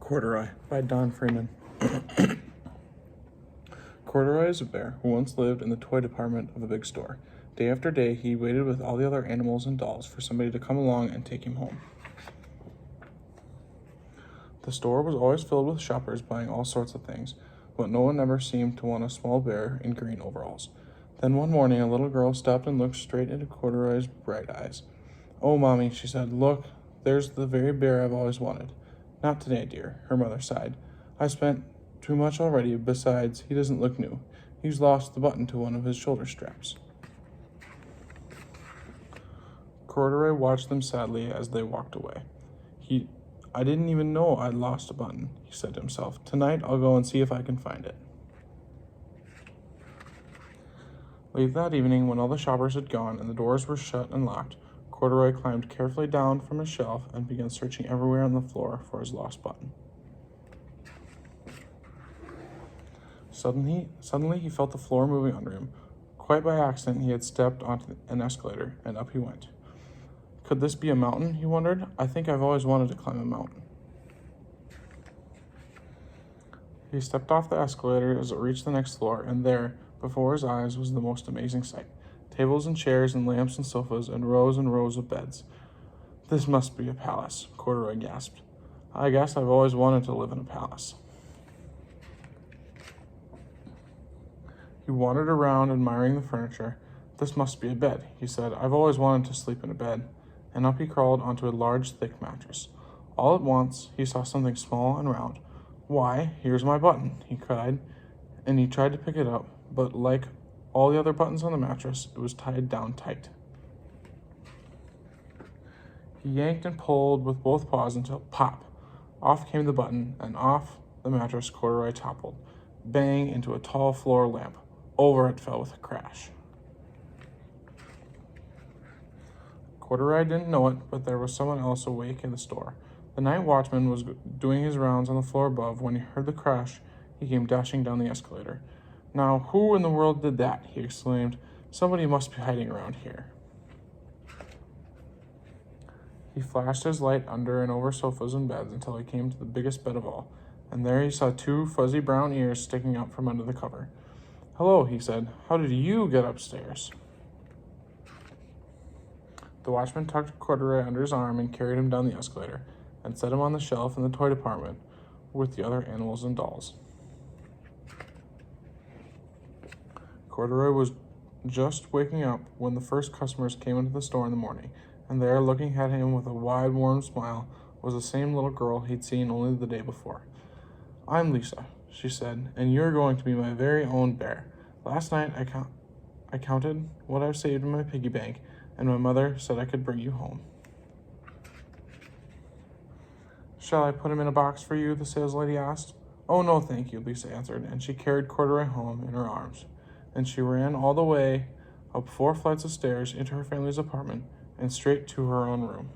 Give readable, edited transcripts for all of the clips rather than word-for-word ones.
Corduroy by Don Freeman. Corduroy is a bear who once lived in the toy department of a big store. Day after day, he waited with all the other animals and dolls for somebody to come along and take him home. The store was always filled with shoppers buying all sorts of things, but no one ever seemed to want a small bear in green overalls. Then one morning, a little girl stopped and looked straight into Corduroy's bright eyes. "Oh, Mommy," she said, "look, there's the very bear I've always wanted." "Not today, dear," her mother sighed. "I spent too much already. Besides, he doesn't look new. He's lost the button to one of his shoulder straps." Corduroy watched them sadly as they walked away. I didn't even know I'd lost a button," he said to himself. "Tonight I'll go and see if I can find it." Late that evening, when all the shoppers had gone and the doors were shut and locked, Corduroy climbed carefully down from his shelf and began searching everywhere on the floor for his lost button. Suddenly, he felt the floor moving under him. Quite by accident, he had stepped onto an escalator, and up he went. Could this be a mountain, he wondered? I think I've always wanted to climb a mountain. He stepped off the escalator as it reached the next floor, and there, before his eyes, was the most amazing sight. Tables and chairs and lamps and sofas and rows of beds. "This must be a palace," Corduroy gasped. "I guess I've always wanted to live in a palace." He wandered around, admiring the furniture. "This must be a bed," he said. "I've always wanted to sleep in a bed." And up he crawled onto a large, thick mattress. All at once, he saw something small and round. "Why, here's my button," he cried, and he tried to pick it up, but like all the other buttons on the mattress, it was tied down tight. He yanked and pulled with both paws until pop! Off came the button, and off the mattress Corduroy toppled, bang into a tall floor lamp. Over it fell with a crash. Corduroy didn't know it, but there was someone else awake in the store. The night watchman was doing his rounds on the floor above. When he heard the crash, he came dashing down the escalator. "Now, who in the world did that?" he exclaimed. "Somebody must be hiding around here." He flashed his light under and over sofas and beds until he came to the biggest bed of all, and there he saw two fuzzy brown ears sticking up from under the cover. "Hello," he said. "How did you get upstairs?" The watchman tucked Corduroy under his arm and carried him down the escalator and set him on the shelf in the toy department with the other animals and dolls. Corduroy was just waking up when the first customers came into the store in the morning, and there, looking at him with a wide, warm smile, was the same little girl he'd seen only the day before. "I'm Lisa," she said, "and you're going to be my very own bear. Last night I counted what I've saved in my piggy bank, and my mother said I could bring you home." "Shall I put him in a box for you?" the saleslady asked. "Oh, no, thank you," Lisa answered, and she carried Corduroy home in her arms. And she ran all the way up 4 flights of stairs into her family's apartment and straight to her own room.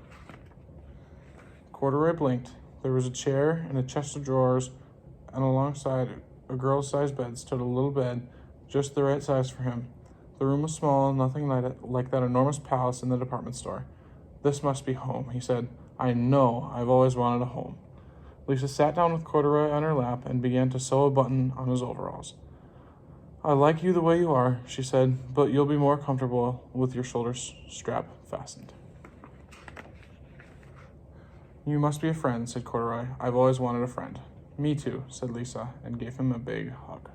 Corduroy blinked. There was a chair and a chest of drawers, and alongside a girl-sized bed stood a little bed, just the right size for him. The room was small, nothing like that enormous palace in the department store. "This must be home," he said. "I know I've always wanted a home." Lisa sat down with Corduroy on her lap and began to sew a button on his overalls. "I like you the way you are," she said, "but you'll be more comfortable with your shoulder strap fastened." "You must be a friend," said Corduroy. "I've always wanted a friend." "Me too," said Lisa, and gave him a big hug.